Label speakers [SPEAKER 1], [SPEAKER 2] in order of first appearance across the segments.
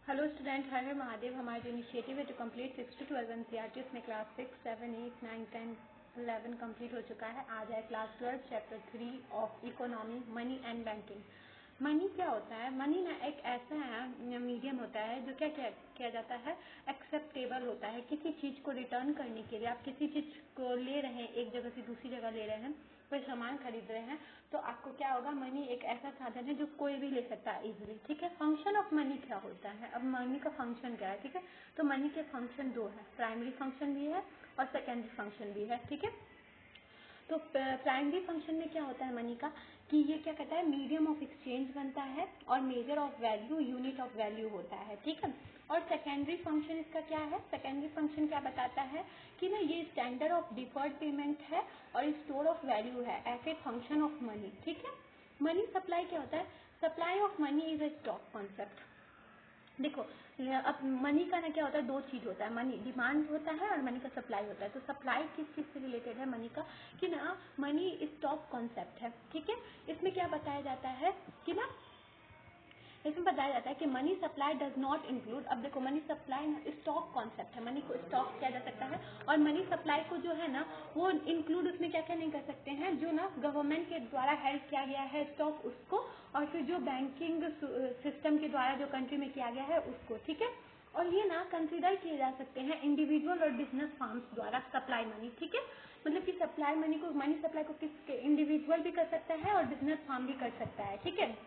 [SPEAKER 1] Hello student, हर हर महादेव। हमारा जो initiative है टू कंप्लीट 6 to 12 एनसीईआरटी, उसमें क्लास 6, 7, 8, 9, 10, 11 कंप्लीट हो चुका है। आज है class 12 chapter 3 of economy, money and banking. Money क्या होता है? मनी ना एक ऐसा मीडियम होता है जो क्या किया जाता है, एक्सेप्टेबल होता है। किसी चीज़ को रिटर्न करने के लिए आप किसी चीज़ को ले रहे हैं, एक जगह से दूसरी जगह ले रहे हैं, कोई सामान खरीद रहे हैं, तो आपको क्या होगा, मनी एक ऐसा साधन है जो कोई भी ले सकता है इजीली। ठीक है, फंक्शन ऑफ मनी क्या होता है? अब मनी का फंक्शन क्या है? ठीक है, तो मनी के फंक्शन दो है, प्राइमरी फंक्शन भी है और सेकेंडरी फंक्शन भी है। ठीक है, तो प्राइमरी फंक्शन में क्या होता है मनी का, कि ये क्या कहता है, मीडियम ऑफ एक्सचेंज बनता है और measure of value, unit of value होता है। ठीक है, और सेकेंडरी फंक्शन इसका क्या है? सेकेंडरी फंक्शन क्या बताता है कि ना ये स्टैंडर्ड ऑफ डिफर्ड पेमेंट है और स्टोर ऑफ वैल्यू है as a function of money. ठीक है, मनी सप्लाई क्या होता है? Supply of money is a stock concept. देखो, अब मनी का ना क्या होता है, दो चीज होता है, मनी डिमांड होता है और मनी का सप्लाई होता है। तो सप्लाई किस चीज से रिलेटेड है मनी का, कि ना मनी स्टॉक कॉन्सेप्ट है। ठीक है, इसमें क्या बताया जाता है कि ना, इसमें बताया जाता है कि money supply does not include. अब देखो, मनी सप्लाई ना स्टॉक कॉन्सेप्ट है, मनी को स्टॉक किया जा सकता है और मनी सप्लाई को जो है ना वो इंक्लूड उसमें क्या क्या नहीं कर सकते हैं, जो ना गवर्नमेंट के द्वारा हेल्प किया गया है स्टॉक उसको, और फिर जो बैंकिंग सिस्टम के द्वारा जो कंट्री में किया गया है उसको। ठीक है, और ये ना कंसिडर किए जा सकते हैं इंडिविजुअल और बिजनेस फर्म्स द्वारा सप्लाई मनी। ठीक है, मतलब कि सप्लाई मनी को, मनी सप्लाई को किस इंडिविजुअल भी कर सकता है और बिजनेस फर्म भी कर सकता है। ठीक है,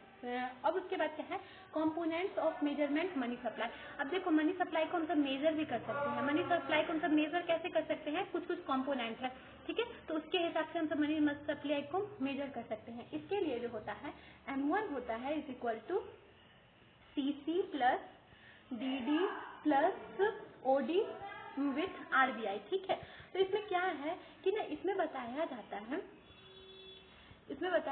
[SPEAKER 1] अब उसके बाद क्या है, components of measurement money supply. अब देखो, मनी सप्लाई को हम सब मेजर भी कर सकते हैं। मनी सप्लाई को हम सब मेजर कैसे कर सकते हैं, कुछ कुछ कंपोनेंट है। ठीक है, तो उसके हिसाब से हम सब मनी सप्लाई को मेजर कर सकते हैं। इसके लिए जो होता है, M1 होता है is equal to CC plus DD plus OD with RBI। ठीक है, तो इसमें क्या है कि ना, इसमें बताया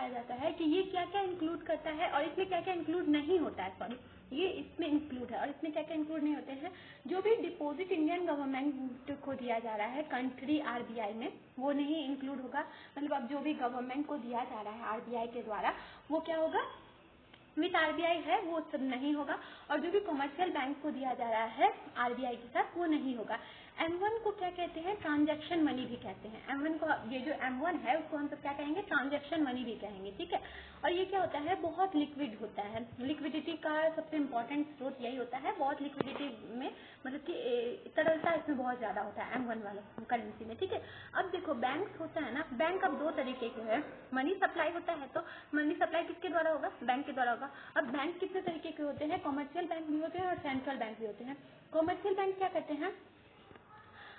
[SPEAKER 1] जाता है कि ये क्या क्या इंक्लूड करता है और इसमें क्या क्या इंक्लूड नहीं होता है। सॉरी, ये इसमें इंक्लूड है और इसमें क्या क्या इंक्लूड नहीं होते हैं। जो भी डिपॉजिट इंडियन गवर्नमेंट को दिया जा रहा है कंट्री RBI में, वो नहीं इंक्लूड होगा। मतलब अब जो भी गवर्नमेंट को दिया जा रहा है RBI के द्वारा, वो क्या होगा, विथ RBI है, वो सब नहीं होगा। और जो भी कमर्शियल बैंक को दिया जा रहा है RBI के साथ, वो नहीं होगा। M1 को क्या कहते हैं, ट्रांजैक्शन मनी भी कहते हैं। M1 को, ये जो M1 है उसको हम सब क्या कहेंगे, ट्रांजैक्शन मनी भी कहेंगे। ठीक है, और ये क्या होता है, बहुत लिक्विड होता है। लिक्विडिटी का सबसे इंपॉर्टेंट स्रोत यही होता है, बहुत लिक्विडिटी में, मतलब कि तरलता इसमें बहुत ज्यादा होता है M1 वाले करेंसी में। ठीक है, अब देखो, बैंक होता है ना, बैंक अब दो तरीके के है। मनी सप्लाई होता है तो मनी सप्लाई किसके द्वारा होगा, बैंक के द्वारा होगा। अब बैंक कितने तरीके के होते हैं, कमर्शियल बैंक भी होते हैं और सेंट्रल बैंक भी होते हैं। कमर्शियल बैंक क्या करते हैं,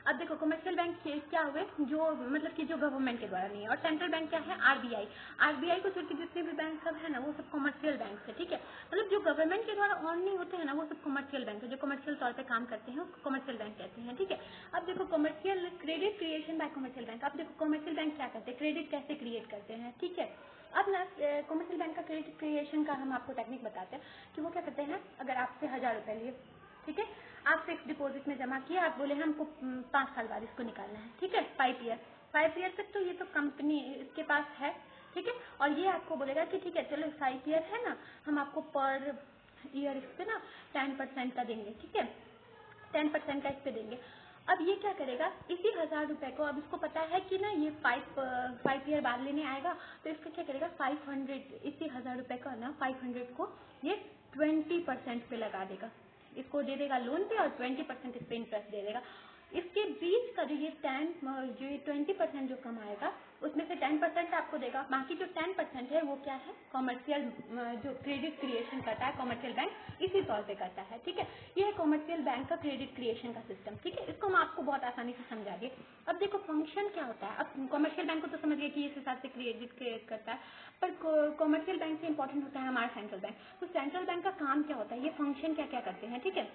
[SPEAKER 1] अब देखो, कमर्शियल बैंक क्या हुए, जो मतलब कि जो गवर्नमेंट के द्वारा नहीं है, और सेंट्रल बैंक क्या है, RBI को छोड़ के जितने भी बैंक सब है ना, वो सब कमर्शियल बैंक है। ठीक है, मतलब जो गवर्नमेंट के द्वारा ऑन नहीं होते हैं ना, वो सब कमर्शियल बैंक है, जो कमर्शियल तौर पे काम करते हैं उसको कमर्शियल बैंक कहते हैं। ठीक है, अब देखो, commercial credit creation bye commercial bank. अब देखो, कमर्शियल बैंक क्या करते हैं, क्रेडिट कैसे क्रिएट करते हैं। ठीक है, अब ना कमर्शियल बैंक का क्रेडिट क्रिएशन का हम आपको टेक्निक बताते हैं कि वो क्या करते हैं। अगर आपसे 1000 रुपए लिए, ठीक है, आप फिक्स डिपॉजिट में जमा किया, आप बोले हमको 5 साल बाद इसको निकालना है। ठीक है, 5 ईयर तक तो ये तो कंपनी इसके पास है। ठीक है, और ये आपको बोलेगा कि ठीक है चलो 5 ईयर है ना, हम आपको पर ईयर इस पे ना 10% का देंगे। ठीक है, 10% का इस पे देंगे। अब ये क्या करेगा, इसी 1000 रुपए को, अब इसको पता है कि ना ये 5 ईयर बाद लेने आएगा, तो इसका क्या करेगा, 500, इसी 1000 रुपए का ना 500 को ये 20% पे लगा देगा, इसको दे देगा लोन पे और 20% इस पे इंटरेस्ट दे देगा। इसके बीच का जो ये 20% जो कमाएगा, उसमें से 10% आपको देगा। बाकी जो 10% है वो क्या है, कमर्शियल जो क्रेडिट क्रिएशन करता है कमर्शियल बैंक, इसी तौर पे करता है। ठीक है, ये है कमर्शियल बैंक का क्रेडिट क्रिएशन का सिस्टम। ठीक है, इसको हम आपको बहुत आसानी से समझा दिए। अब देखो, फंक्शन क्या होता है। अब कमर्शियल बैंक को तो समझ गए कि इस हिसाब से क्रेडिट क्रिएट करता है, पर कमर्शियल बैंक से इंपॉर्टेंट होता है हमारा सेंट्रल बैंक। तो सेंट्रल बैंक का काम क्या होता है, ये फंक्शन क्या क्या करते हैं। ठीक है,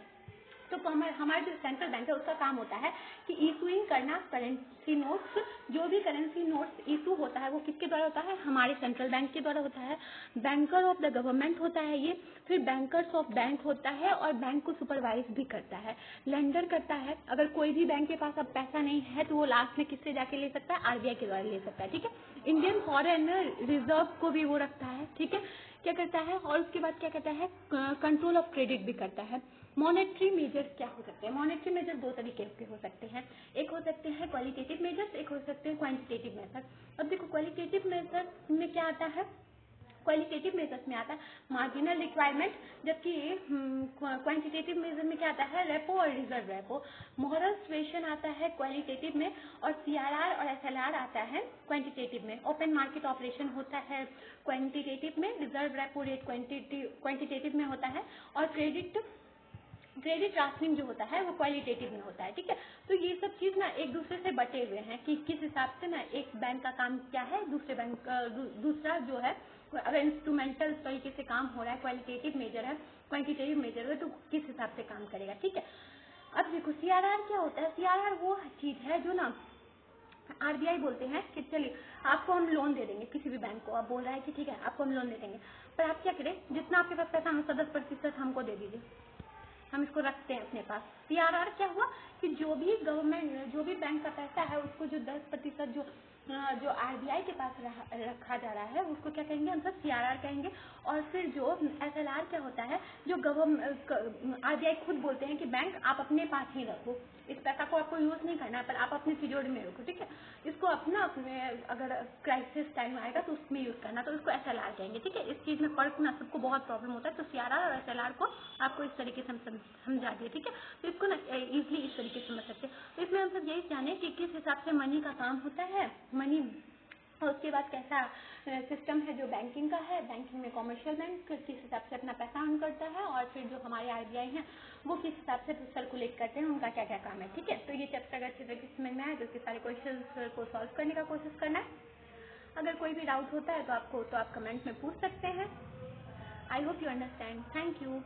[SPEAKER 1] तो हमारा जो सेंट्रल बैंक है उसका काम होता है कि इशूइंग करना करेंसी नोट्स। जो भी करेंसी नोट्स इशू होता है वो किसके द्वारा होता है, हमारे सेंट्रल बैंक के द्वारा होता है। बैंकर ऑफ द गवर्नमेंट होता है ये, फिर बैंकर्स ऑफ बैंक होता है और बैंक को सुपरवाइज भी करता है, लेंडर करता है। अगर कोई भी बैंक के पास अब पैसा नहीं है तो वो लास्ट में किससे जाके ले सकता है, RBI के द्वारा ले सकता है। ठीक है, इंडियन फॉरेन रिजर्व को भी वो रखता है। ठीक है, क्या करता है, और उसके बाद क्या करता है, कंट्रोल ऑफ क्रेडिट भी करता है। मॉनेटरी मेजर्स क्या हो सकते हैं? मॉनेटरी मेजर दो तरीके के हो सकते हैं, एक हो सकते हैं क्वालिटेटिव मेजर्स, एक हो सकते हैं क्वांटिटेटिव मेथड। अब देखो क्वालिटेटिव मेजर में क्या आता है, क्वालिटेटिव मेजर्स में आता है मार्जिनल रिक्वायरमेंट, जबकि क्वांटिटेटिव मेजर में क्या आता है, रेपो और रिजर्व रेपो। मोरल सुएशन आता है क्वालिटेटिव में, और सीआरआर और एसएलआर आता है क्वांटिटेटिव में। ओपन मार्केट ऑपरेशन होता है क्वांटिटेटिव में, रिजर्व रेपो रेट क्वांटिटेटिव में होता है, और क्रेडिट ट्रांसफरिंग जो होता है वो क्वालिटेटिव में होता है। ठीक है, तो ये सब चीज ना एक दूसरे से बटे हुए हैं कि किस हिसाब से ना एक बैंक का काम क्या है, दूसरे बैंक दूसरा जो है अगर इंस्ट्रूमेंटल तरीके से काम हो रहा है, क्वालिटेटिव मेजर है, क्वांटिटेटिव मेजर है, तो किस हिसाब से काम करेगा। ठीक है, अब देखो सीआरआर क्या होता है, सीआरआर वो चीज है जो ना आरबीआई बोलते हैं कि चलिए आपको हम लोन दे देंगे, किसी भी बैंक को आप बोल रहा है कि ठीक है आपको हम लोन दे देंगे, पर आप क्या करें, जितना आपके पास पैसा है 10% हमको दे दीजिए, हम इसको रखते हैं अपने पास। सीआरआर क्या हुआ कि जो भी गवर्नमेंट, जो भी बैंक का पैसा है उसको जो 10% जो आरबीआई के पास रखा जा रहा है उसको क्या कहेंगे, हम सब सीआरआर कहेंगे। और फिर जो एसएलआर क्या होता है, जो आरबीआई खुद बोलते हैं कि बैंक आप अपने पास ही रखो, इस पैसा को आपको यूज नहीं करना है, पर आप अपने तिजोरी में रखो। ठीक है, इसको अपना अपने अगर क्राइसिस टाइम आएगा तो उसमें यूज करना, तो इसको एसएलआर कहेंगे। ठीक है, इस चीज में फर्क ना सबको बहुत प्रॉब्लम होता है, तो सीआरआर और एसएलआर को आपको इस तरीके से हम समझा दिए। ठीक है, तो इसको ना इजिली इस तरीके से समझ सकते हैं। तो इसमें हम सब यही जाने कि किस हिसाब से मनी का काम होता है, मनी, और उसके बाद कैसा सिस्टम है जो बैंकिंग का है, बैंकिंग में कॉमर्शियल बैंक किस हिसाब से अपना पैसा अर्न करता है, और फिर जो हमारे आरबीआई हैं वो किस हिसाब से सर्कुलेट करते हैं, उनका क्या क्या काम है। ठीक है, तो ये चैप्टर अगर अच्छे तरीके से समझ में आए तो इसके सारे क्वेश्चंस को सॉल्व करने का कोशिश करना है। अगर कोई भी डाउट होता है तो आप कमेंट में पूछ सकते हैं। I hope you understand. Thank you.